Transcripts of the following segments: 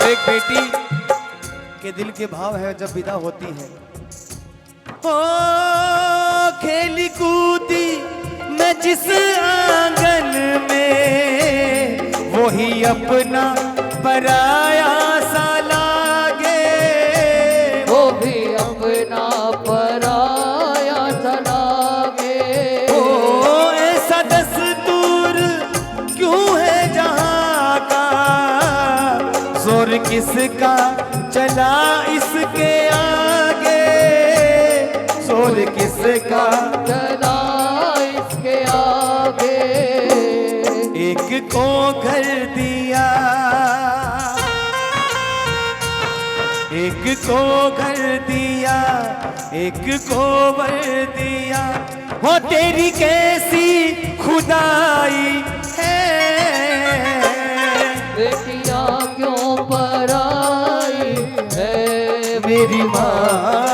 एक बेटी के दिल के भाव है जब विदा होती है। ओ खेली कूदी मैं जिस आंगन में, वही अपना पराया सा लागे, वो भी अपना पराया सा लागे। ओ ऐसा दस्तूर क्यों है जहां का, जोर किसका चला इसके आगे, जोर किसका चला इसके आगे। एक को घर दिया, एक को घर दिया, एक को वर दिया, हो तेरी कैसी खुदाई है। बेटियां क्यों पराई है मेरी माँ,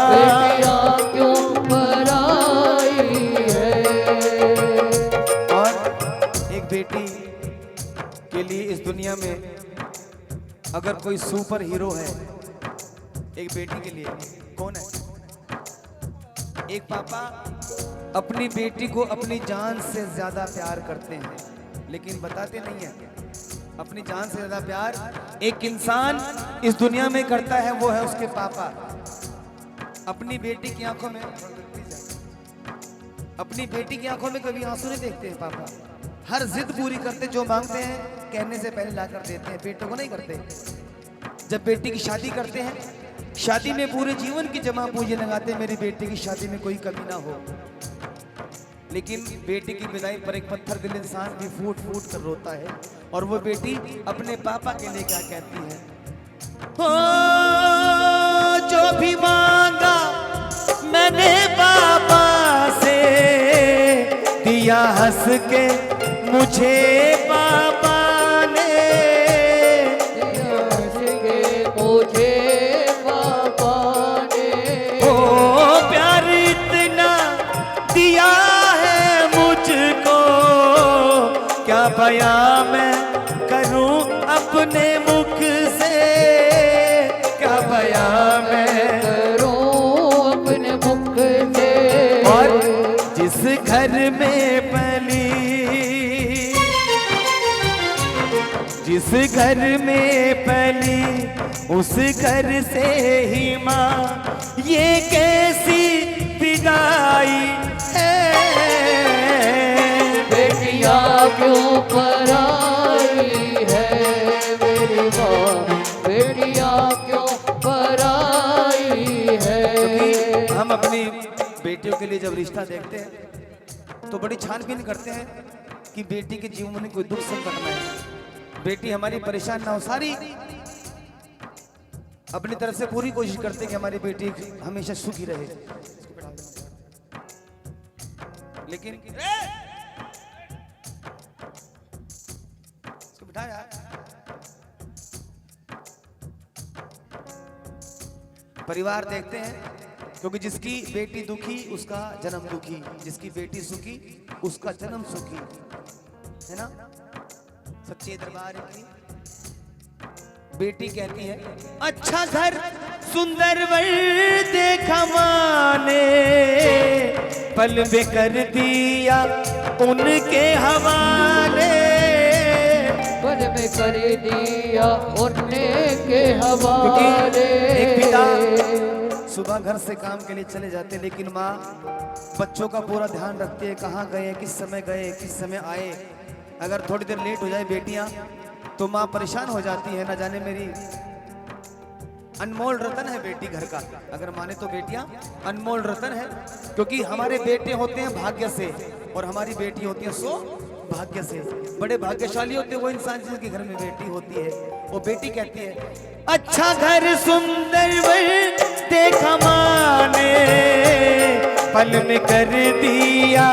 बेटियां क्यों पराई है। और एक बेटी के लिए इस दुनिया में अगर कोई सुपर हीरो है, एक बेटी के लिए कौन है? एक पापा अपनी बेटी को अपनी जान से ज्यादा प्यार करते हैं, लेकिन बताते नहीं है। अपनी जान से ज्यादा प्यार एक इंसान इस दुनिया में करता है, वो है उसके पापा। अपनी बेटी की आंखों में, अपनी बेटी की आंखों में कभी आंसू नहीं देखते हैं पापा। हर जिद पूरी करते, जो मांगते हैं कहने से पहले ला कर देते हैं। बेटों को नहीं करते। जब बेटी की शादी करते हैं, शादी में पूरे जीवन की जमा पूंजी लगाते, मेरी बेटी की शादी में कोई कमी ना हो। लेकिन बेटी की विदाई पर एक पत्थर दिल इंसान भी फूट फूट कर रोता है। और वो बेटी अपने पापा के लिए क्या कहती है? हो जो भी मांगा मैंने पापा से, दिया हंस के मुझे पापा ने, मुझे पापा ने। ओ प्यार इतना दिया है मुझको, क्या बयां मैं करूं अपने मुख से, क्या बयां मैं करूं अपने मुख से। और जिस घर में पली, जिस घर में पली, उस घर से ही माँ ये कैसी विदाई है। बेटियां क्यों पराई है मेरी माँ, बेटियां क्यों पराई है। हम अपनी बेटियों के लिए जब रिश्ता देखते हैं तो बड़ी छानबीन करते हैं कि बेटी के जीवन में कोई दुख संकट न है, बेटी हमारी परेशान ना हो। सारी अपनी तरफ से पूरी कोशिश करते हैं कि हमारी बेटी हमेशा सुखी रहे। लेकिन इसको बिठा यार। परिवार देखते हैं, क्योंकि जिसकी बेटी दुखी उसका जन्म दुखी, जिसकी बेटी सुखी उसका जन्म सुखी, है ना। सच्चे दरबार की बेटी कहती है, अच्छा घर सुंदर वर देखा माने, पल में कर दिया उनके हवाले, पल में कर दिया उनके हवाले। एक पिता सुबह घर से काम के लिए चले जाते, लेकिन माँ बच्चों का पूरा ध्यान रखती है, कहाँ गए, किस समय आए। अगर थोड़ी देर लेट हो जाए बेटियां तो माँ परेशान हो जाती है। ना जाने मेरी अनमोल रतन है बेटी घर का, अगर माने तो बेटियां अनमोल रतन है, क्योंकि हमारे बेटे होते हैं भाग्य से और हमारी बेटी होती है सो भाग्य से। बड़े भाग्यशाली होते हैं वो इंसान जिसके घर में बेटी होती है। वो बेटी कहती है, अच्छा घर सुंदर वर देखा माने, पल में कर दिया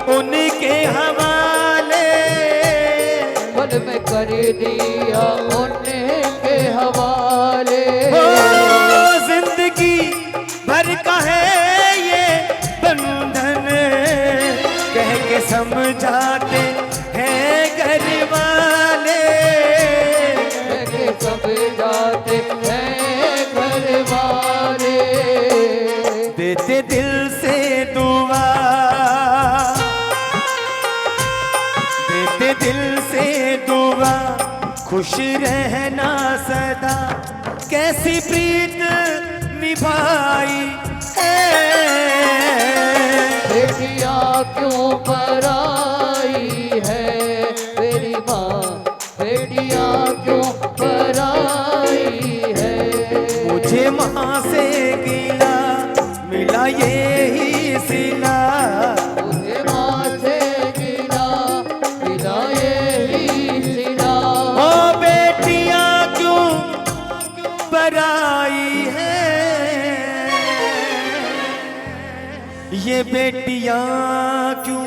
उनके हवाले, पल में कर दिया उनके हवाले। जिंदगी भर का है ये बंधन, कह के समझाते हैं घर वाले, कह के समझाते रहना सदा कैसी प्रीत निभाई है। बेटिया क्यों पराई है मेरी माँ, बेटिया क्यों पराई है। मुझे माँ से गिला मिला यही सिला, मुझे माँ से गिला मिला यही सिला। ओ बेटियां क्यों पराई है, ये बेटियां क्यों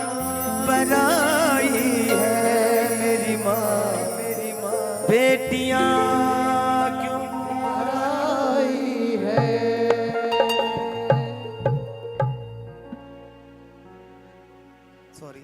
पराई है। मेरी माँ बेटियां क्यों पराई है। सॉरी